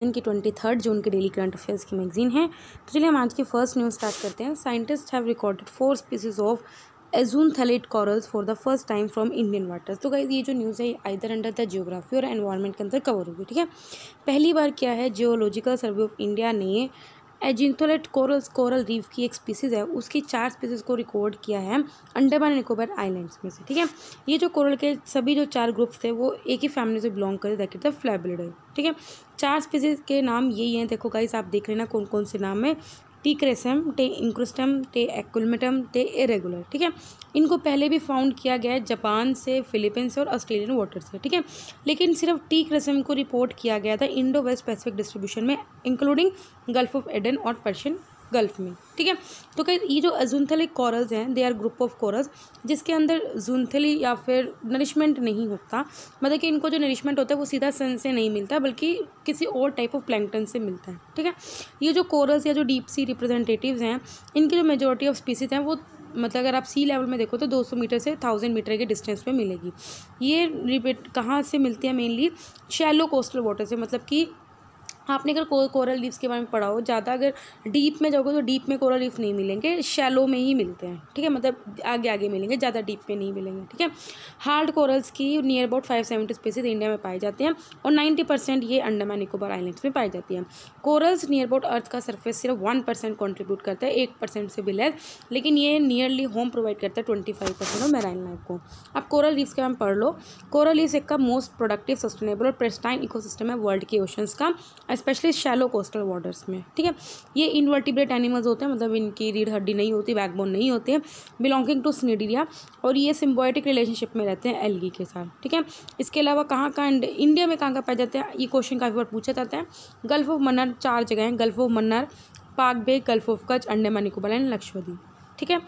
इनकी 23 जून की daily current affairs की मैगजीन है। तो चलिए हम आज की फर्स्ट न्यूज़ स्टार्ट करते हैं। Scientist have recorded 4 species of azooxanthellate corals for the first time from Indian waters. तो गाइस ये जो न्यूज़ है आइदर अंडर द जियोग्राफी और एनवायरनमेंट के अंदर कवर होगी, ठीक है। पहली बार क्या है, जियोलॉजिकल सर्वे ऑफ इंडिया ने एज़ूनथैलेट कोरल रीफ की एक स्पीसीज़ है, उसकी 4 स्पीसीज़ को रिकॉर्ड किया है अंडमान एंड निकोबार आइलैंड्स में से, ठीक है। ये जो कोरल के सभी जो 4 ग्रुप्स थे वो एक ही फैमिली से बिलोंग करते, दैट इज द फ्लैबिलिडाe, ठीक है। 4 स्पीसीज़ के नाम यही हैं, देखो गाइस आप देख लेना कौन कौन से नाम है। टी क्रेसम, टे इंक्रुस्टम, टे एक्कुलमेटम, टे इरेगुलर, ठीक है। इनको पहले भी फाउंड किया गया है जापान से, फिलीपींस से और ऑस्ट्रेलियन वाटर से, ठीक है। लेकिन सिर्फ टी क्रेसम को रिपोर्ट किया गया था इंडो वेस्ट पैसिफिक डिस्ट्रीब्यूशन में, इंक्लूडिंग गल्फ ऑफ एडन और पर्शियन गल्फ में, ठीक है। तो कई ये जो एज़ूनथैलेट कॉरल्स हैं, they are group of corals जिसके अंदर जूनथैली या फिर नरिशमेंट नहीं होता, मतलब कि इनको जो नरिशमेंट होता है वो सीधा सन से नहीं मिलता बल्कि किसी और टाइप ऑफ प्लैंकटन से मिलता है, ठीक है। ये जो कॉरल्स या जो डीप सी रिप्रेजेंटेटिव्स हैं, इनकी जो मेजॉरिटी ऑफ स्पीसीज हैं वो मतलब अगर आप सी लेवल में देखो तो 200 मीटर से 1000 मीटर के डिस्टेंस पे मिलेगी। ये रिपीट कहाँ से मिलती है, मेनली शैलो कोस्टल वाटर से। मतलब कि आपने अगर कोरल रीफ्स के बारे में पढ़ा हो, ज़्यादा अगर डीप में जाओगे तो डीप में कोरल रीफ नहीं मिलेंगे, शैलो में ही मिलते हैं, ठीक है। मतलब आगे आगे मिलेंगे, ज़्यादा डीप में नहीं मिलेंगे, ठीक है। हार्ड कोरल्स की नियर अबाउट 570 स्पीसीज इंडिया में पाए जाते हैं और 90% ये अंडमान निकोबार आइलैंड्स में पाई जाती हैं। कोरल्स नियर अबाउट अर्थ का सर्फेस सिर्फ 1% कॉन्ट्रीब्यूट करता है, 1% से भी लेस, लेकिन ये नियरली होम प्रोवाइड करता है 25% ऑफ मैराइन लाइफ को। अब कोरल रीफ्स के बारे में पढ़ लो। कोरल रीफ्स एक का मोस्ट प्रोडक्टिव, सस्टेनेबल और प्रेस्टाइन इकोसिस्टम है वर्ल्ड के ओशंस का, स्पेशली शैलो कोस्टल वाटर्स में, ठीक है। ये इनवर्टिब्रेट एनिमल्स होते हैं, मतलब इनकी रीढ़ हड्डी नहीं होती, बैकबोन नहीं होते हैं, बिलोंगिंग टू स्निडिरिया, और ये सिम्बायोटिक रिलेशनशिप में रहते हैं एल्गी के साथ, ठीक है। इसके अलावा कहाँ इंडिया में कहाँ पाए जाते हैं, ये क्वेश्चन काफ़ी बार पूछा जाता है। गल्फ ऑफ मन्नार 4 जगह हैं, gulf of Mannar, Palk Bay, Gulf of Kutch, Andaman Nicobar and Lakshadweep, ठीक है।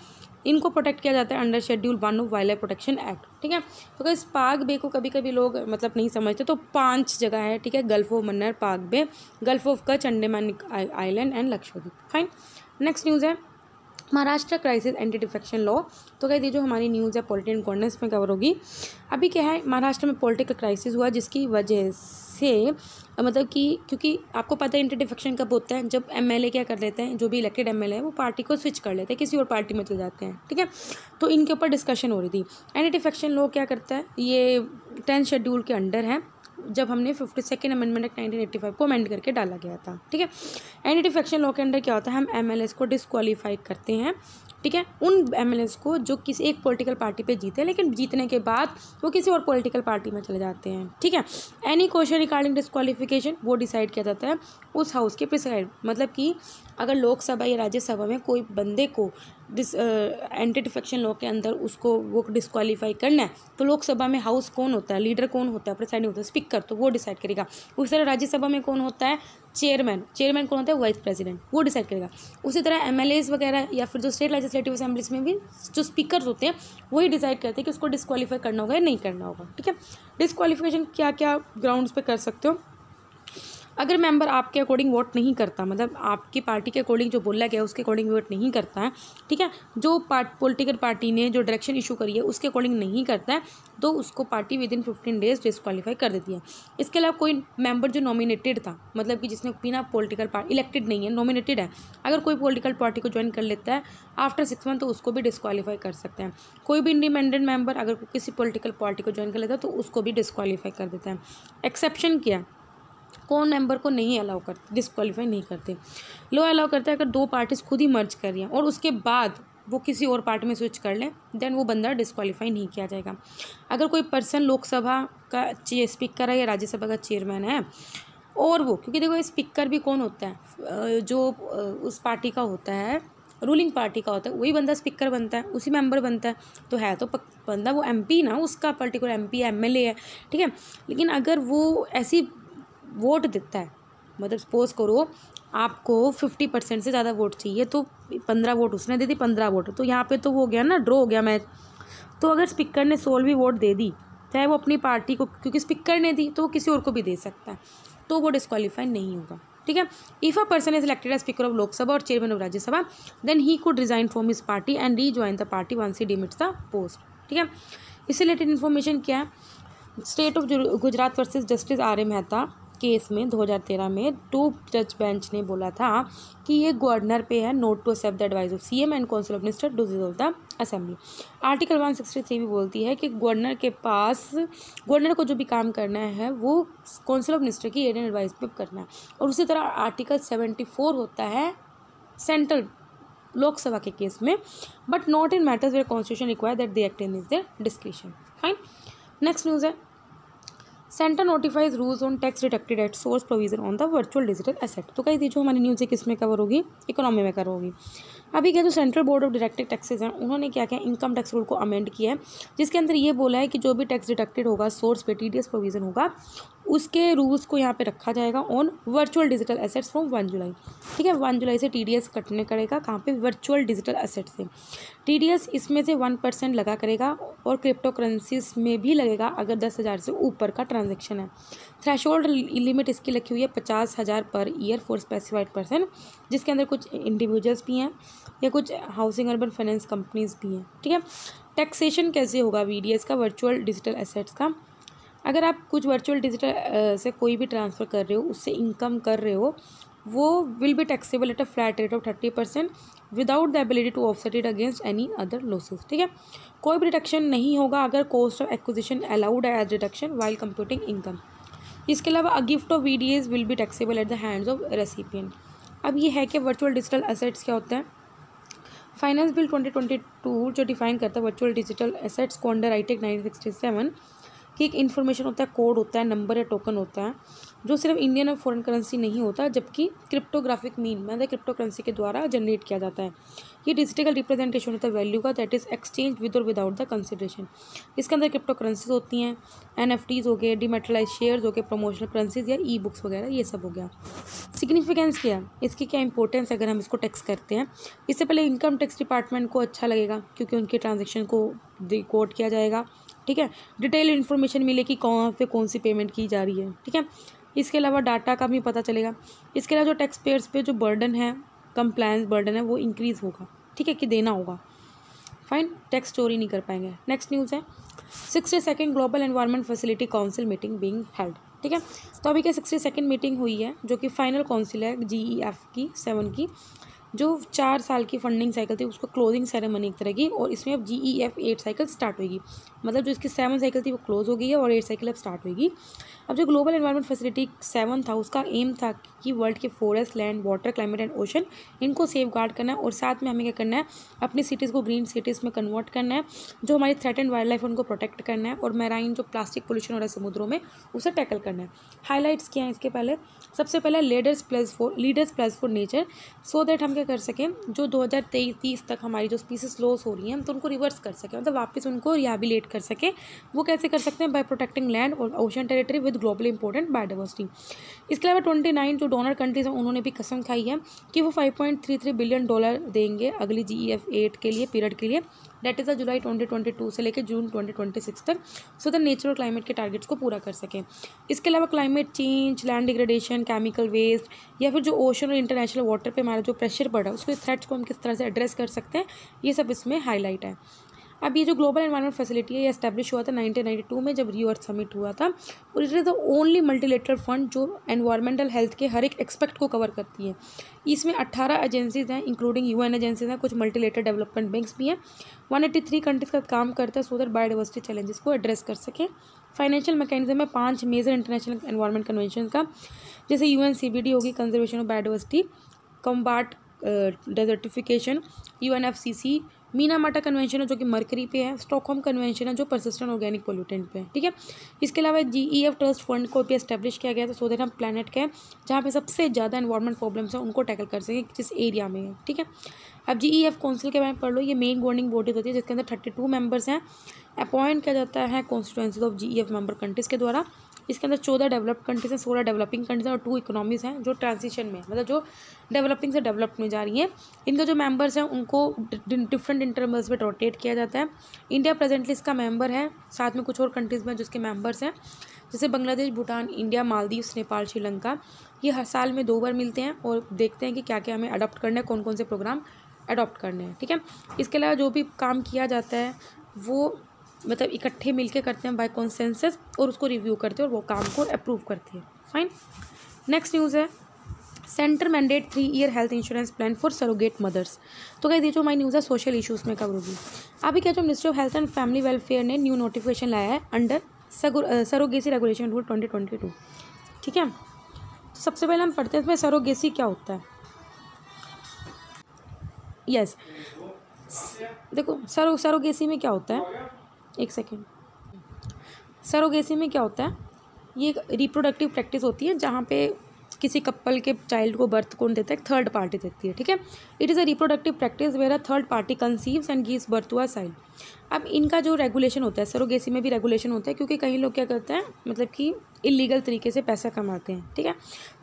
इनको प्रोटेक्ट किया जाता है under schedule 1 of Wild Life Protection Act, ठीक है। तो गाइस पाक बे को कभी कभी लोग मतलब नहीं समझते, तो 5 जगह है, ठीक है। Gulf of Mannar, Palk Bay, Gulf of Kutch, Andaman Island and Lakshadweep, fine. Next news है Maharashtra crisis anti defection law. तो गाइस ये जो हमारी न्यूज़ है पॉलिटी एंड गवर्नेंस में कवर होगी। अभी क्या है, महाराष्ट्र में पॉलिटिकल क्राइसिस हुआ जिसकी वजह से मतलब कि क्योंकि आपको पता है एंटी डिफेक्शन कब होता है, जब एमएलए क्या कर लेते हैं, जो भी इलेक्टेड एमएलए है वो पार्टी को स्विच कर लेते हैं, किसी और पार्टी में चले जाते हैं, ठीक है। तो इनके ऊपर डिस्कशन हो रही थी। एंटी डिफेक्शन लॉ क्या करता है, ये 10th शेड्यूल के अंडर है, जब हमने 52nd अमेंडमेंट एक्ट 1985 को अमेंड करके डाला गया था, ठीक है। एंटी डिफेक्शन लॉ के अंडर क्या होता है, हम एमएलएस को डिस्क्वालीफाई करते हैं, ठीक है, उन एमएलएस को जो किसी एक पॉलिटिकल पार्टी पे जीते, लेकिन जीतने के बाद वो किसी और पॉलिटिकल पार्टी में चले जाते हैं, ठीक है। एनी क्वेश्चन रिगार्डिंग डिस्क्वालिफिकेशन वो डिसाइड किया जाता है उस हाउस के प्रिसाइड, मतलब कि अगर लोकसभा या राज्यसभा में कोई बंदे को एंटी डिफेक्शन लॉ के अंदर उसको वो डिस्क्वालीफाई करना है, तो लोकसभा में हाउस कौन होता है, लीडर कौन होता है, प्रेसिडेंट होता है, स्पीकर, तो वो डिसाइड करेगा। उसी तरह राज्यसभा में कौन होता है, चेयरमैन कौन होता है, वाइस प्रेसिडेंट, वो डिसाइड करेगा। उसी तरह एमएलएज वगैरह या फिर जो स्टेट लेजिस्लेटिव असेंबलीज में भी जो स्पीकर्स होते हैं वही डिसाइड करते हैं कि उसको डिस्क्वालीफाई करना होगा या नहीं करना होगा, ठीक है। डिस्क्वालिफिकेशन क्या क्या ग्राउंड्स पे कर सकते हो, अगर मेंबर आपके अकॉर्डिंग वोट नहीं करता, मतलब आपकी पार्टी के अकॉर्डिंग जो बोला गया उसके अकॉर्डिंग वोट नहीं करता है, ठीक है, जो पॉलिटिकल पार्टी ने जो डायरेक्शन इशू करी है उसके अकॉर्डिंग नहीं करता है, तो उसको party with in 15 days disqualify कर देती है। इसके अलावा कोई मेंबर जो नॉमिनेटेड था, मतलब कि जिसने बिना पॉलिटिकल पार्टी, इलेक्टेड नहीं है, नॉमिनेटेड है, अगर कोई पॉलिटिकल पार्टी को ज्वाइन कर लेता है आफ्टर 6 मंथ तो उसको भी डिस्क्वालीफाई कर सकते हैं। कोई भी इंडिपेंडेंट मेंबर अगर किसी पॉलिटिकल पार्टी को ज्वाइन कर लेता है तो उसको भी डिस्क्वालीफाई कर देता है। एक्सेप्शन किया, कौन मेंबर को नहीं अलाउ करते, डिस्क्वालीफाई नहीं करते। लो अलाउ करता है अगर 2 पार्टीज खुद ही मर्ज कर रही हैं और उसके बाद वो किसी और पार्टी में स्विच कर लें, देन वो बंदा डिस्क्वालीफाई नहीं किया जाएगा। अगर कोई पर्सन लोकसभा का स्पीकर है या राज्यसभा का चेयरमैन है, और वो क्योंकि देखो स्पीकर भी कौन होता है, जो उस पार्टी का होता है, रूलिंग पार्टी का होता है, वही बंदा स्पीकर बनता है, उसी मेंबर बनता है, तो है तो बंदा वो एमपी ना, उसका पर्टिकुलर एमपी एमएलए है, ठीक है। लेकिन अगर वो ऐसी वोट देता है, मतलब सपोज करो आपको 50% से ज़्यादा वोट चाहिए, तो 15 वोट उसने दे दी, 15 वोट, तो यहाँ पे तो वो हो गया ना, ड्रॉ हो गया मैच। तो अगर स्पीकर ने 16वीं वोट दे दी, चाहे वो अपनी पार्टी को, क्योंकि स्पीकर ने दी तो वो किसी और को भी दे सकता है, तो वो डिस्क्वालीफाई नहीं होगा, ठीक है। If a person is elected as speaker of Lok Sabha और chairman of Rajya Sabha, then he could resign from his party and rejoin the party once he demits the post, ठीक है। इससे रिलेटेड इन्फॉर्मेशन क्या है, State of Gujarat versus Justice R A Mehta case में 2013 में 2 जज bench ने बोला था कि ये गवर्नर पे है not to accept the advice of CM and council of minister to dissolve the assembly. Article 163 भी बोलती है कि गवर्नर को जो भी काम करना है वो काउंसिल ऑफ मिनिस्टर की एड एंड एडवाइस पे करना है। और उसी तरह आर्टिकल 74 होता है सेंट्रल लोकसभा के केस में, but not in matters where constitution require that they act in their discretion. Fine. Next news है centre notifies rules on tax deducted at source provision on the virtual digital asset. तो कही थी जो हमारी news है किस में cover होगी, इकोनॉमी में कवर होगी। अभी क्या जो central board of direct taxes हैं उन्होंने क्या क्या इनकम टैक्स रूल को अमेंड किया है, जिसके अंदर ये बोला है कि जो भी टैक्स डिडक्टेड होगा सोर्स पे टीडीएस प्रोविजन होगा उसके रूल्स को यहाँ पे रखा जाएगा on virtual digital assets from 1 जुलाई। ठीक है, 1 जुलाई से टीडीएस कटने करेगा कहाँ पे, वर्चुअल डिजिटल एसेट से। टीडीएस इसमें से 1% लगा करेगा और क्रिप्टो करेंसीज में भी लगेगा अगर 10,000 से ऊपर का ट्रांजेक्शन है। थ्रेशोल्ड लिमिट इसकी लिखी हुई है 50,000 per year for specified person, जिसके अंदर कुछ इंडिविजुअल्स भी हैं या कुछ हाउसिंग अर्बन फाइनेंस कंपनीज भी हैं। ठीक है, टैक्सेशन कैसे होगा वीडीएस का, वर्चुअल डिजिटल एसेट्स का। अगर आप कुछ वर्चुअल डिजिटल से कोई भी ट्रांसफ़र कर रहे हो, उससे इनकम कर रहे हो, वो will be taxable at a flat rate of 30% without the ability to offset it against any other losses. ठीक है, कोई भी डिडक्शन नहीं होगा अगर कॉस्ट ऑफ एक्विजिशन अलाउड है as deduction while computing income. इसके अलावा a gift of VDS will be taxable at the hands of recipient. अब ये है कि वर्चुअल डिजिटल एसेट्स क्या होता है। फाइनेंस बिल 2022 जो डिफाइन करता है वर्चुअल डिजिटल एसेट्स को अंडर आईटेक 1967 कि एक इन्फॉर्मेशन होता है, कोड होता है, नंबर या टोकन होता है जो सिर्फ इंडियन और फॉरेन करेंसी नहीं होता, जबकि क्रिप्टोग्राफिक मीन मतलब क्रिप्टो करेंसी के द्वारा जनरेट किया जाता है। ये डिजिटल रिप्रेजेंटेशन होता है वैल्यू का, दैट इज एक्सचेंज विद और विदाउट द कंसिडरेशन। इसके अंदर क्रिप्टो करेंसीज होती हैं, एनएफटीज हो गए, डिमेटलाइज शेयर्स हो गए, प्रमोशनल करेंसीज या ई बुक्स वगैरह, ये सब हो गया। सिग्निफिकेंस क्या है, इसकी क्या इंपॉर्टेंस अगर हम इसको टैक्स करते हैं। इससे पहले इनकम टैक्स डिपार्टमेंट को अच्छा लगेगा क्योंकि उनके ट्रांजेक्शन को रिकॉर्ड किया जाएगा। ठीक है, डिटेल इन्फॉर्मेशन मिलेगी कहाँ पे कौन सी पेमेंट की जा रही है। ठीक है, इसके अलावा डाटा का भी पता चलेगा। इसके अलावा जो टैक्स पेयर्स पे जो बर्डन है, कंप्लायंस बर्डन है, वो इंक्रीज़ होगा। ठीक है, कि देना होगा। फाइन, टैक्स चोरी नहीं कर पाएंगे। नेक्स्ट न्यूज़ है 62nd global environment facility council meeting being held. ठीक है, तो अभी क्या 62nd मीटिंग हुई है जो कि फाइनल काउंसिल है GEF की 7 की, जो 4 साल की फंडिंग साइकिल थी उसको क्लोजिंग सेरेमनी एक तरह की, और इसमें अब GEF 8 साइकिल स्टार्ट होगी। मतलब जो इसकी 7 साइकिल थी वो क्लोज हो गई है और 8 साइकिल अब स्टार्ट होगी। अब जो ग्लोबल एनवायरनमेंट फैसिलिटी 7 था उसका एम था कि वर्ल्ड के forest, land, water, climate and ocean इनको सेफ गार्ड करना है, और साथ में हमें क्या करना है, अपनी सिटीज़ को ग्रीन सिटीज़ में कन्वर्ट करना है, जो हमारी थ्रेटेंड वाइल्ड लाइफ है उनको प्रोटेक्ट करना है, और मैराइन जो प्लास्टिक पोल्यूशन हो रहा है समुद्रों में उसे टैकल करना है। हाईलाइट्स क्या हैं इसके पहले, सबसे पहले leaders plus for nature, so that हम क्या कर सकें, जो 2023 तक हमारी जो स्पीसीज लॉस हो रही हैं तो उनको रिवर्स कर सकें, मतलब वापस उनको रिहैबिलिटेट कर सकें। वो कैसे कर सकते हैं, बाय प्रोटेक्टिंग लैंड और ocean territory with globally important biodiversity. इसके अलावा 29 जो डोनर कंट्रीज हैं उन्होंने भी कसम खाई है कि वो $5.33 बिलियन देंगे अगली GEF 8 के लिए पीरियड के लिए, डेट इज़ जुलाई 2022 से लेकर जून 2026 तक, सो दैट नेचर और क्लाइमेट के टारगेट्स को पूरा कर सकें। इसके अलावा climate change, land degradation, chemical waste, या फिर जो ओशन और इंटरनेशनल वाटर पे हमारा जो प्रेशर पड़ रहा है उसके थ्रेट्स को हम किस तरह से एड्रेस कर सकते हैं, ये सब इसमें हाईलाइट है। अब ये जो ग्लोबल एनवायरनमेंट फैसिलिटी है ये एस्टैब्लिश हुआ था 1992 में जब रियो अर्थ समिट हुआ था, और it is the only multilateral fund जो एनवायरमेंटल हेल्थ के हर एक एक्सपेक्ट को कवर करती है। इसमें 18 एजेंसीज हैं इंक्लूडिंग UN एजेंसीज हैं, कुछ मल्टीलेटरल डेवलपमेंट बैंक्स भी हैं। 183 कंट्रीज का काम करता है सो दैट बायोडाइवर्सिटी चैलेंजेस को एड्रेस कर सकें। फाइनेंशियल मैकेनिज्म है 5 मेजर इंटरनेशनल एनवायरनमेंट कन्वेंशन का, जैसे UNCBD होगी, conservation of biodiversity, combat desertification, UNFCCC, Minamata convention है जो कि मरकरी पे है, स्टॉकहोम कन्वेंशन है जो परसिस्टेंट ऑर्गेनिक पोल्यूटेंट पे है। ठीक है, इसके अलावा GEF ट्रस्ट फंड को भी एस्टेब्लिश किया गया था सो दैट हम प्लानट के जहाँ पे सबसे ज़्यादा एनवायरनमेंट प्रॉब्लम्स हैं उनको टैकल कर सकें जिस एरिया में है। ठीक है, अब GEF काउंसिल के बारे में पढ़ लो। ये मेन गवर्निंग बॉडी होती है जिसके अंदर 32 मेंबर्स हैं, अपॉइंट किया जाता है constituencies of GEF member countries के द्वारा। इसके अंदर 14 डेवलप्ड कंट्रीज हैं, 16 डेवलपिंग कंट्रीज हैं और 2 इकोनॉमीज़ हैं जो ट्रांजिशन में, मतलब जो डेवलपिंग से डेवलप्ड में जा रही हैं। इनके जो मेंबर्स हैं उनको डिफरेंट इंटरवल्स में रोटेट किया जाता है। इंडिया प्रेजेंटली इसका मेंबर है, साथ में कुछ और कंट्रीज़ में जिसके मेंबर्स हैं, जैसे बांग्लादेश, भूटान, इंडिया, मालदीव्स, नेपाल, श्रीलंका। ये हर साल में 2 बार मिलते हैं और देखते हैं कि क्या क्या हमें अडॉप्ट करना है, कौन कौन से प्रोग्राम अडॉप्ट करने हैं। ठीक है, इसके अलावा जो भी काम किया जाता है वो मतलब इकट्ठे मिलके करते हैं बाय कॉन्सेंसस, और उसको रिव्यू करते हैं और वो काम को अप्रूव करती है। फाइन। नेक्स्ट न्यूज़ है centre mandate 3 year health insurance plan for surrogate mothers. तो कह दीजिए हमारी न्यूज़ है सोशल इश्यूज़ में कवर होगी। अभी क्या जो ministry of health and family welfare ने न्यू नोटिफिकेशन लाया है अंडर सरोगेसी रेगुलेशन रूल 2022। ठीक है, तो सबसे पहले हम पढ़ते हैं इसमें सरोगेसी क्या होता है। यस, देखो सरोगेसी में क्या होता है, एक सेकेंड। सरोगेसी में क्या होता है, ये एक रिप्रोडक्टिव प्रैक्टिस होती है जहाँ पे किसी कपल के चाइल्ड को बर्थ कौन देता है, एक थर्ड पार्टी देती है। ठीक है, it is a reproductive practice where a third party conceives and gives birth to a child. अब इनका जो रेगुलेशन होता है, सरोगेसी में भी रेगुलेशन होता है, क्योंकि कई लोग क्या करते हैं, मतलब कि इलीगल तरीके से पैसा कमाते हैं। ठीक है,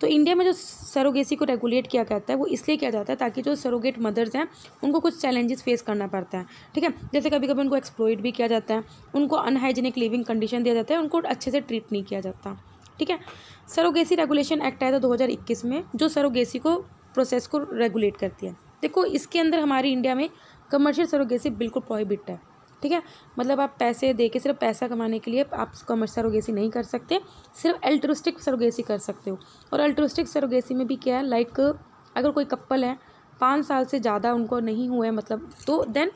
तो इंडिया में जो सरोगेसी को रेगुलेट किया जाता है वो इसलिए किया जाता है ताकि जो सरोगेट मदर्स हैं उनको कुछ चैलेंजेस फेस करना पड़ता है। ठीक है, जैसे कभी कभी उनको एक्सप्लॉइट भी किया जाता है, उनको अनहाइजीनिक लिविंग कंडीशन दिया जाता है, उनको अच्छे से ट्रीट नहीं किया जाता। ठीक है, सरोगेसी रेगुलेशन एक्ट आया था 2021 में, जो सरोगेसी को प्रोसेस को रेगुलेट करती है। देखो इसके अंदर हमारी इंडिया में कमर्शियल सरोगेसी बिल्कुल प्रोहिबिट है। ठीक है, मतलब आप पैसे दे के सिर्फ पैसा कमाने के लिए आप कमर्शियल सरोगेसी नहीं कर सकते, सिर्फ अल्ट्रुइस्टिक सरोगेसी कर सकते हो। और अल्ट्रुइस्टिक सरोगेसी में भी क्या है, लाइक अगर कोई कपल है 5 साल से ज़्यादा उनको नहीं हुआ है, मतलब तो देन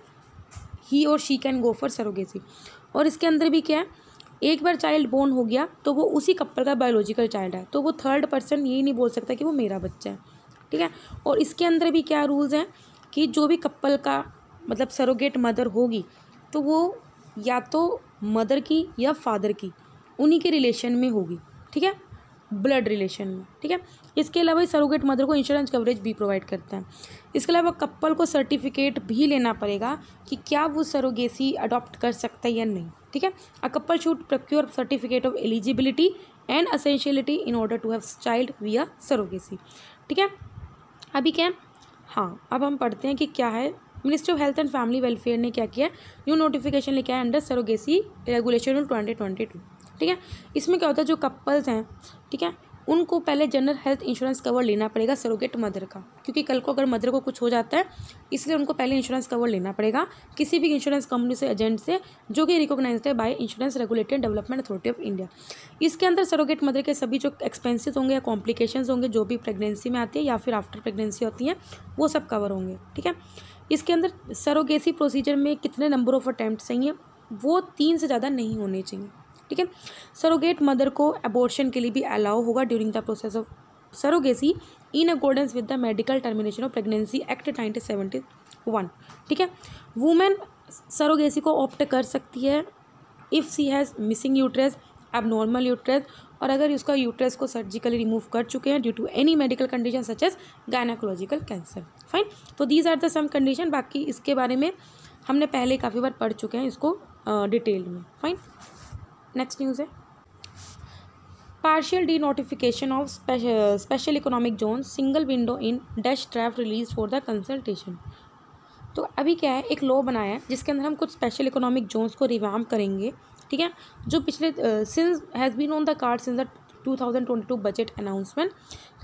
ही और she can go for surrogacy. और इसके अंदर भी क्या है, एक बार चाइल्ड बोर्न हो गया तो वो उसी कपल का बायोलॉजिकल चाइल्ड है, तो वो थर्ड पर्सन यही नहीं बोल सकता कि वो मेरा बच्चा है। ठीक है, और इसके अंदर भी क्या रूल्स हैं कि जो भी कपल का मतलब सरोगेट मदर होगी तो वो या तो मदर की या फादर की उन्हीं के रिलेशन में होगी। ठीक है, ब्लड रिलेशन में। ठीक है, इसके अलावा सरोगेट मदर को इंश्योरेंस कवरेज भी प्रोवाइड करता है। इसके अलावा कपल को सर्टिफिकेट भी लेना पड़ेगा कि क्या वो सरोगेसी अडॉप्ट कर सकता है या नहीं। ठीक है, a couple should procure certificate of eligibility and essentiality in order to have child via surrogacy. ठीक है, अभी क्या, हाँ अब हम पढ़ते हैं कि क्या है ministry of health and family welfare ने क्या किया, न्यू नोटिफिकेशन लेके आया अंडर सरोगेसी रेगुलेशन 2022। ठीक है, इसमें क्या होता है, जो कपल्स हैं, ठीक है, उनको पहले जनरल हेल्थ इंश्योरेंस कवर लेना पड़ेगा सरोगेट मदर का, क्योंकि कल को अगर मदर को कुछ हो जाता है इसलिए उनको पहले इंश्योरेंस कवर लेना पड़ेगा किसी भी इंश्योरेंस कंपनी से, एजेंट से, जो कि रिकॉग्नाइज्ड है by insurance regulatory development authority of India. इसके अंदर सरोगेट मदर के सभी जो एक्सपेंसेस होंगे या कॉम्प्लिकेशंस होंगे जो भी प्रेगनेंसी में आती है या फिर आफ्टर प्रेगनेंसी होती हैं वो सब कवर होंगे। ठीक है, इसके अंदर सरोगेसी प्रोसीजर में कितने नंबर ऑफ अटैम्प्ट चाहिए, वो 3 से ज़्यादा नहीं होने चाहिए। ठीक है, सरोगेट मदर को अबॉर्शन के लिए भी अलाउ होगा during the process of surrogacy in accordance with the medical termination of pregnancy act 1971। ठीक है, वुमेन सरोगेसी को ऑप्ट कर सकती है if she has missing uterus, abnormal uterus, और अगर उसका यूट्रस को सर्जिकली रिमूव कर चुके हैं due to any medical condition such as gynaecological cancer. Fine, तो these are the some condition, बाकी इसके बारे में हमने पहले काफ़ी बार पढ़ चुके हैं इसको डिटेल में। फाइन, नेक्स्ट न्यूज़ है partial D notification of special economic zone single window in dash draft release for the consultation. तो अभी क्या है, एक लॉ बनाया है जिसके अंदर हम कुछ स्पेशल इकोनॉमिक जोन्स को रिवैम्प करेंगे। ठीक है, जो पिछले since has been on the card since the 2022 budget announcement,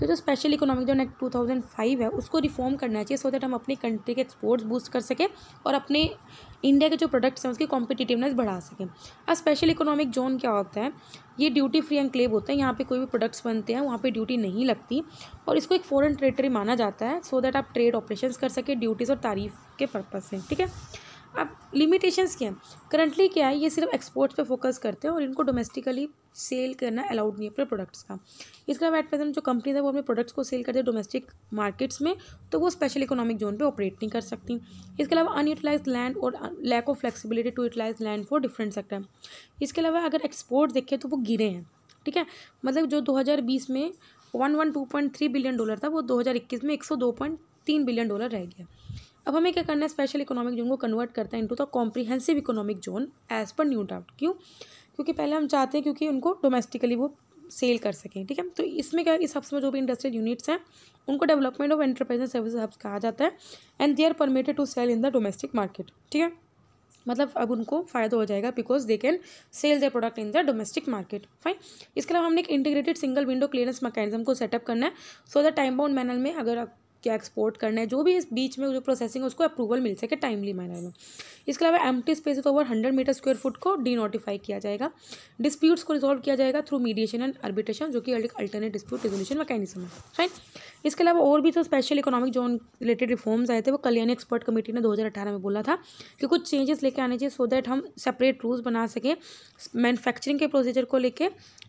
तो जो स्पेशल इकोनॉमिक जोन एक्ट 2005 है उसको रिफॉर्म करना चाहिए सो दैट हम अपनी कंट्री के एक्सपोर्ट्स बूस्ट कर सकें और अपने इंडिया के जो प्रोडक्ट्स हैं उसकी कॉम्पिटिटिवनेस बढ़ा सकें। अब स्पेशल इकोनॉमिक जोन क्या होता है, ये ड्यूटी फ्री एनक्लेव होता है, यहाँ पे कोई भी प्रोडक्ट्स बनते हैं वहाँ पे ड्यूटी नहीं लगती और इसको एक फॉरेन टेरिटरी माना जाता है सो दैट आप ट्रेड ऑपरेशंस कर सकें ड्यूटीज़ और तारीफ के पर्पज़ से। ठीक है, अब लिमिटेशंस क्या हैं, करंटली क्या है, ये सिर्फ एक्सपोर्ट्स पे फोकस करते हैं और इनको डोमेस्टिकली सेल करना अलाउड नहीं है अपने प्रोडक्ट्स का। इसके अलावा एट प्रेजेंट जो कंपनीज है वो अपने प्रोडक्ट्स को सेल करते हैं डोमेस्टिक मार्केट्स में, तो वो स्पेशल इकोनॉमिक जोन पे ऑपरेट नहीं कर सकती। इसके अलावा अनयूटिलाइज लैंड और lack of flexibility to utilise land for different sector. इसके अलावा अगर एक्सपोर्ट देखें तो वो गिरे हैं। ठीक है, मतलब जो 2020 में 112.3 बिलियन डॉलर था वो 2021 में 102.3 बिलियन डॉलर रह गया। अब हमें क्या करना है, स्पेशल इकोनॉमिक जोन को कन्वर्ट करता है into the comprehensive economic zone as per new draft. क्यों, क्योंकि पहले हम चाहते हैं क्योंकि उनको डोमेस्टिकली वो सेल कर सकें। ठीक है, तो इसमें क्या, इस हब्स में जो भी इंडस्ट्रियल यूनिट्स हैं उनको development of enterprise and service hubs कहा जाता है and they are permitted to sell in the domestic market. ठीक है, मतलब अब उनको फ़ायदा हो जाएगा because they can sell their product in the domestic market. Fine, इसके अलावा हमने एक integrated single window clearance mechanism को सेटअप करना है so the time bound manner में अगर क्या एक्सपोर्ट करना है, जो भी इस बीच में जो प्रोसेसिंग है उसको अप्रूवल मिल सके टाइमली मैनर में। इसके अलावा empty spaces over 100 metre square foot को डीनोटिफाई किया जाएगा। डिस्प्यूट्स को रिजॉल्व किया जाएगा थ्रू मीडिएशन एंड आर्बिट्रेशन, जो कि अल्टरनेट डिस्प्यूट रेजोल्यूशन मैकेनिज्म है। फाइन। इसके अलावा और भी जो special economic zone related reforms आए थे वो कल्याणी एक्सपर्ट कमेटी ने 2018 में बोला था कि कुछ चेंजेस लेके आने चाहिए सो दैट हम सेपरेट रूल्स बना सकें मैन्युफैक्चरिंग के प्रोसीजर को लेके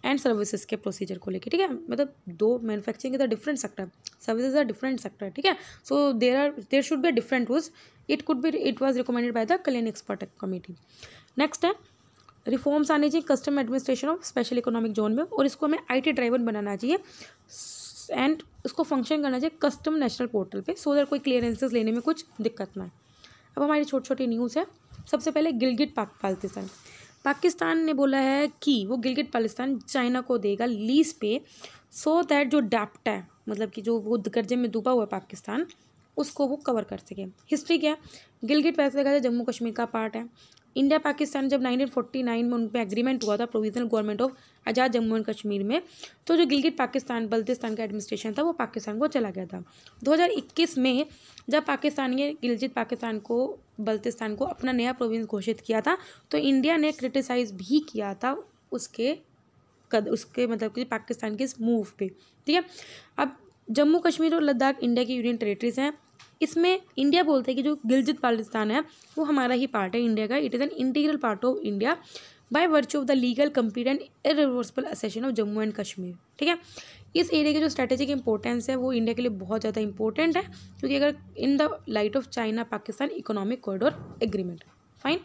एंड सर्विसेज के प्रोसीजर को लेके, ठीक है। मतलब दो manufacturing is a different sector, services are different sector, ठीक है। So there should be different rules, it was recommended by the Kalyani expert committee. Next है रिफॉर्म्स आने चाहिए custom administration of special economic zone में, और इसको हमें IT ड्राइवन बनाना चाहिए एंड उसको फंक्शन करना चाहिए कस्टम नेशनल पोर्टल पे, सो दैट कोई क्लियरेंसेस लेने में कुछ दिक्कत ना है। अब हमारी छोटी छोटी न्यूज़ है। सबसे पहले गिलगिट पाकिस्तान, पाकिस्तान ने बोला है कि वो गिलगिट बाल्टिस्तान चाइना को देगा लीज पे, सो दैट जो डैप्ट है, मतलब कि जो वो कर्जे में डूबा हुआ है पाकिस्तान, उसको वो कवर कर सके। हिस्ट्री क्या है, गिलगिट वैसे देखा जाए जम्मू कश्मीर का पार्ट है। इंडिया पाकिस्तान जब 1949 में उन पर एग्रीमेंट हुआ था provisional government of Azad Jammu and Kashmir में, तो जो गिलगिट पाकिस्तान बल्तिस्तान का एडमिनिस्ट्रेशन था वो पाकिस्तान को चला गया था। 2021 में जब पाकिस्तान ने गिलगिट पाकिस्तान को बल्तिस्तान को अपना नया प्रोविंस घोषित किया था, तो इंडिया ने क्रिटिसाइज भी किया था उसके मतलब कि पाकिस्तान के इस मूव पे, ठीक है। अब जम्मू कश्मीर और लद्दाख इंडिया की यूनियन टेरिटरीज हैं। इसमें इंडिया बोलते हैं कि जो गिलगित बाल्टिस्तान है वो हमारा ही पार्ट है इंडिया का, it is an integral part of India by virtue of the legal complete and irreversible accession of Jammu and Kashmir, ठीक है। इस एरिया की जो स्ट्रेटेजिक इंपॉर्टेंस है वो इंडिया के लिए बहुत ज़्यादा इंपॉर्टेंट है, क्योंकि अगर in the light of China Pakistan economic corridor agreement. Fine.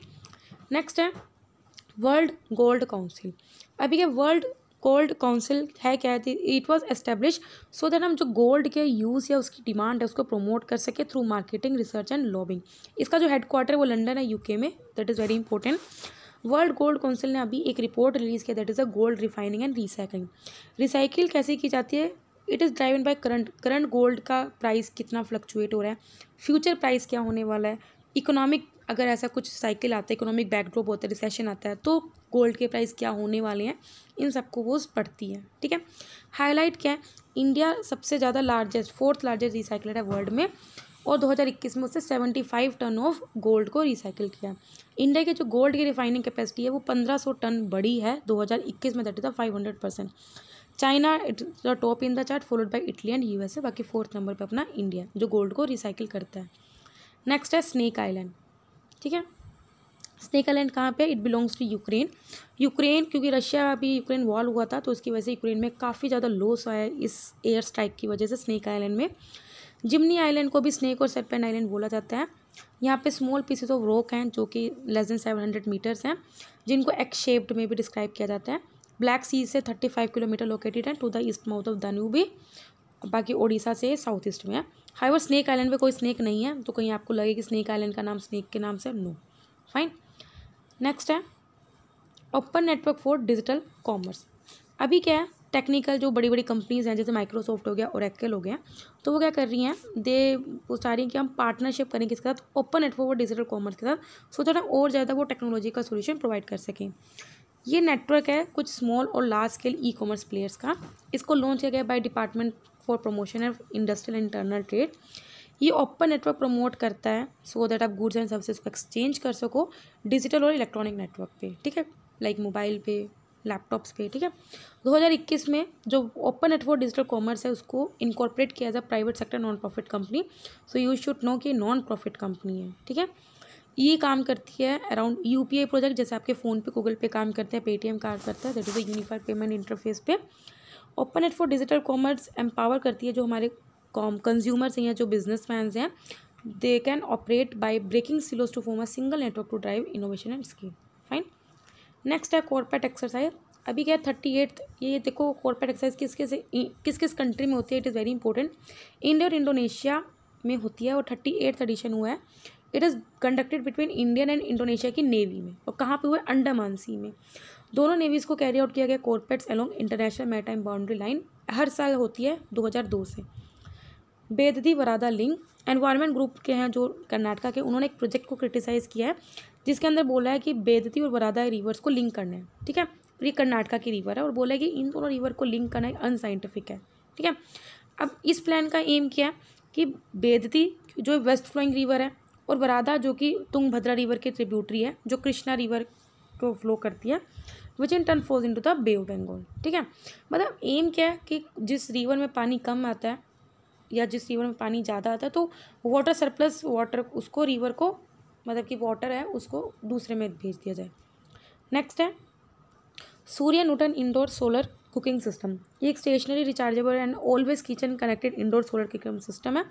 Next है वर्ल्ड गोल्ड काउंसिल। अभी के वर्ल्ड गोल्ड काउंसिल है क्या है, it was establish so that हम जो गोल्ड के यूज़ या उसकी डिमांड है उसको प्रमोट कर सके through marketing research and lobbying. इसका जो हेडक्वार्टर है वो लंदन है UK में, that is very important. World gold council ने अभी एक रिपोर्ट रिलीज़ किया, that is a gold refining and recycling. Recycle कैसे की जाती है, it is driven by current gold का प्राइस कितना फ्लक्चुएट हो रहा है, फ्यूचर प्राइस क्या होने वाला है, इकोनॉमिक अगर ऐसा कुछ साइकिल आता है, इकोनॉमिक बैकड्रॉप होता है, रिसेशन आता है, तो गोल्ड के प्राइस क्या होने वाले हैं, इन सबको वो पढ़ती है, ठीक है। हाईलाइट क्या है, इंडिया सबसे ज़्यादा लार्जेस्ट 4th लार्जेस्ट रिसाइकलर है वर्ल्ड में, और 2021 में उससे 75 टन ऑफ गोल्ड को रिसाइकिल किया। इंडिया की जो गोल्ड की रिफाइनिंग कैपेसिटी है वो 1500 टन बढ़ी है 2021 में, that is 500%। China it the top in the chart, followed by Italy and USA, बाकी 4th नंबर पर अपना इंडिया जो गोल्ड को रिसाइकिल करता है। नेक्स्ट है स्नेक आइलैंड, ठीक है। स्नेक आइलैंड कहाँ पे, इट बिलोंग्स टू यूक्रेन, क्योंकि रशिया अभी यूक्रेन वॉर हुआ था तो उसकी वजह से यूक्रेन में काफ़ी ज़्यादा लॉस आया है इस एयर स्ट्राइक की वजह से स्नेक आइलैंड में। जिम्नी आइलैंड को भी स्नेक और सरपेंट आइलैंड बोला जाता है। यहाँ पे स्मॉल पीसेस ऑफ रॉक हैं जो कि लेस देन 700 मीटर्स हैं, जिनको एक्स शेप्ड में भी डिस्क्राइब किया जाता है। ब्लैक सी से 35 किलोमीटर लोकेटेड है to the east mouth of Danube, बाकी ओडिशा से साउथ ईस्ट में है। हाइवर स्नेक आइलैंड पे कोई स्नेक नहीं है, तो कहीं आपको लगे कि स्नेक आइलैंड का नाम स्नेक के नाम से, नो। फाइन। नेक्स्ट है open network for digital commerce. अभी क्या है, टेक्निकल जो बड़ी बड़ी कंपनीज हैं जैसे माइक्रोसॉफ्ट हो गया, ओरेकल हो गया, तो वो क्या कर रही हैं, वो चाह रही हैं कि हम पार्टनरशिप करें किसके साथ, open network for digital commerce के साथ, सो दैट और ज़्यादा वो टेक्नोलॉजी का सोल्यूशन प्रोवाइड कर सकें। ये नेटवर्क है कुछ स्मॉल और लार्ज स्केल ई-कॉमर्स प्लेयर्स का। इसको लॉन्च किया गया by department for promotion of industrial and internal trade. ये ओपन नेटवर्क प्रमोट करता है सो दैट आप गुड्स एंड सर्विसेज को एक्सचेंज कर सको डिजिटल और इलेक्ट्रॉनिक नेटवर्क पे, ठीक है, लाइक मोबाइल पे, लैपटॉप्स पे, ठीक है। 2021 में जो ओपन नेटवर्क डिजिटल कॉमर्स है उसको इनकॉर्पोरेट किया जाए private sector non profit company, so you should know कि नॉन प्रॉफिट कंपनी है, ठीक है। ये काम करती है अराउंड UPI प्रोजेक्ट, जैसे आपके फ़ोन पे गूगल पे काम करते हैं, पेटीएम कार्ड करता है, that is a unified payment interface पे। Open net for digital commerce empower करती है जो हमारे कंज्यूमर्स हैं या जो बिजनेसमैन हैं, they can operate by breaking silos to form a single network to drive innovation and scale. Fine. Next है कॉर्पोरेट एक्सरसाइज। अभी क्या है 38th, ये देखो कॉर्पोरेट एक्सरसाइज किस किस कंट्री में होती है, it is very important. India और इंडोनेशिया में होती है और 38th एडिशन हुआ है। It is conducted between Indian and Indonesia की नेवी में, और कहाँ पे हुआ है, अंडमान सी में। दोनों नेवीज़ को कैरी आउट किया गया CORPATs along international maritime boundary line, हर साल होती है 2002 से। Bedti Varada link environment group के हैं जो कर्नाटका के, उन्होंने एक प्रोजेक्ट को क्रिटिसाइज़ किया है जिसके अंदर बोला है कि बेदती और वरादा रिवर्स को लिंक करना है, ठीक है। ये कर्नाटका की रिवर है और बोला है कि इन दोनों रिवर को लिंक करना अनसाइंटिफिक है, ठीक है। अब इस प्लान का एम क्या है, कि बेदती जो वेस्ट फ्लोइंग रिवर है, और वरादा जो कि तुंगभद्रा रिवर की ट्रिब्यूटरी है जो कृष्णा रिवर को फ्लो करती है, which in turn flows into the Bay of Bengal. ठीक है, मतलब एम क्या है कि जिस रिवर में पानी कम आता है या जिस रिवर में पानी ज़्यादा आता है तो वाटर सरप्लस वाटर उसको रिवर को मतलब कि वाटर है उसको दूसरे में भेज दिया जाए। नेक्स्ट है Surya Nutan indoor solar cooking system. ये एक stationary rechargeable and always kitchen connected indoor solar cooking system है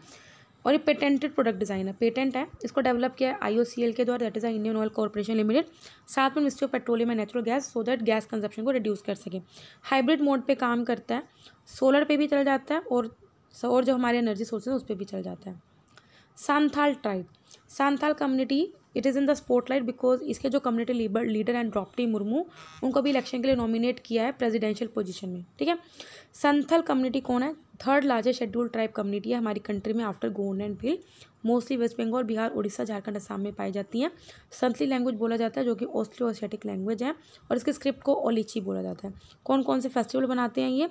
और ये पेटेंटेड प्रोडक्ट डिज़ाइन है, पेटेंट है। इसको डेवलप किया है IOCL के द्वारा, that is Indian Oil Corporation Limited, साथ में Ministry of Petroleum and Natural Gas, so that gas consumption को रिड्यूस कर सके। हाइब्रिड मोड पे काम करता है, सोलर पे भी चल जाता है और जो हमारे एनर्जी सोर्सेज उस पर भी चल जाता है। Santhal tribe, Santhal community it is in the spotlight because इसके जो community leader and Droupadi Murmu उनको भी इलेक्शन के लिए नॉमिनेट किया है प्रेसिडेंशियल पोजीशन में। ठीक है, संथल कम्युनिटी कौन है? Third largest schedule tribe community है हमारी कंट्री में after Gond and Bhil. Mostly West Bengal, Bihar, Orissa, Jharkhand, Assam में पाई जाती हैं। संथली लैंग्वेज बोला जाता है जो कि ऑस्ट्रो एशियाटिक लैंग्वेज है और इसके स्क्रिप्ट को ओलिची बोला जाता है। कौन कौन से फेस्टिवल बनाते हैं ये?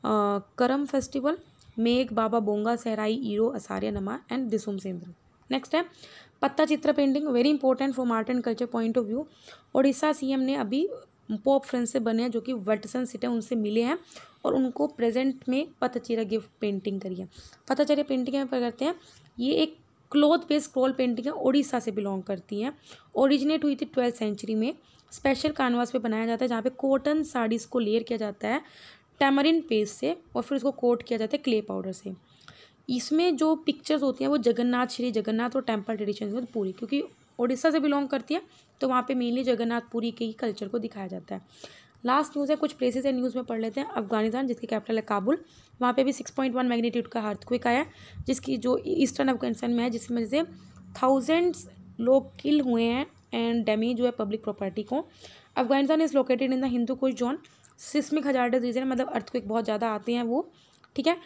करम फेस्टिवल, मेघ, बाबा बोंगा, सहराई, ईरो, असारिया नमा एंड दिसुम सेंद्र। नेक्स्ट है पत्ता चित्र painting, very important from art and culture point of view. Orissa CM ने अभी पोप फ्रांसिस से बने हैं जो कि वटसन सिटी उनसे मिले हैं और उनको प्रेजेंट में पत्तचिरा गिफ्ट पेंटिंग करी है। पत्तचिरा पेंटिंग में करते हैं, ये एक क्लॉथ बेस्ड स्क्रॉल पेंटिंग है, उड़ीसा से बिलोंग करती हैं। ओरिजिनेट हुई थी 12th सेंचुरी में, स्पेशल कैनवास पे बनाया जाता है जहाँ पे कॉटन साड़ीज़ को लेयर किया जाता है टैमरिन पेस्ट से और फिर उसको कोट किया जाता है क्ले पाउडर से। इसमें जो पिक्चर्स होती हैं वो जगन्नाथ, श्री जगन्नाथ और टेम्पल ट्रेडिशन से पूरी, क्योंकि उड़ीसा से बिलोंग करती है तो वहाँ पे मेनली जगन्नाथपुरी के ही कल्चर को दिखाया जाता है। लास्ट न्यूज़ है, कुछ प्लेसेस है न्यूज़ में पढ़ लेते हैं। अफगानिस्तान जिसकी कैपिटल है काबुल, वहाँ पे भी 6.1 मैग्नीट्यूड का अर्थक्वेक आया जिसकी जो ईस्टर्न अफगानिस्तान में है, जिसमें से थाउजेंड्स लोग किल हुए हैं एंड डैमेज हुआ है पब्लिक प्रॉपर्टी को। Afghanistan is located in the Hindu Kush zone, seismic hazardous region, मतलब अर्थक्वेक बहुत ज़्यादा आते हैं वो। ठीक है,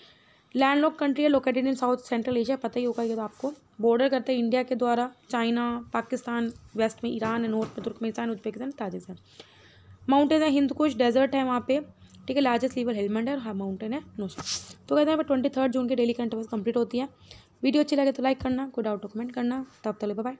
लैंडलॉक कंट्री है, located in south central Asia, पता ही होगा ये तो आपको। बॉर्डर करते हैं इंडिया के द्वारा चाइना, पाकिस्तान, वेस्ट में ईरान, नॉर्थ में तुर्कमेनिस्तान, उज्बेकिस्तान, ताजिकिस्तान। माउंटेन है हिंद कुश, डेजर्ट है वहाँ पे। ठीक है, लार्जेस्ट रिवर हेलमंड है और हाँ माउंटेन है नोशा। तो कहते हैं 23 जून की डेली करंट अफेयर्स कंप्लीट होती है। वीडियो अच्छी लगे तो लाइक करना, कोई डाउट तो कमेंट करना। तब तक बाय बाय।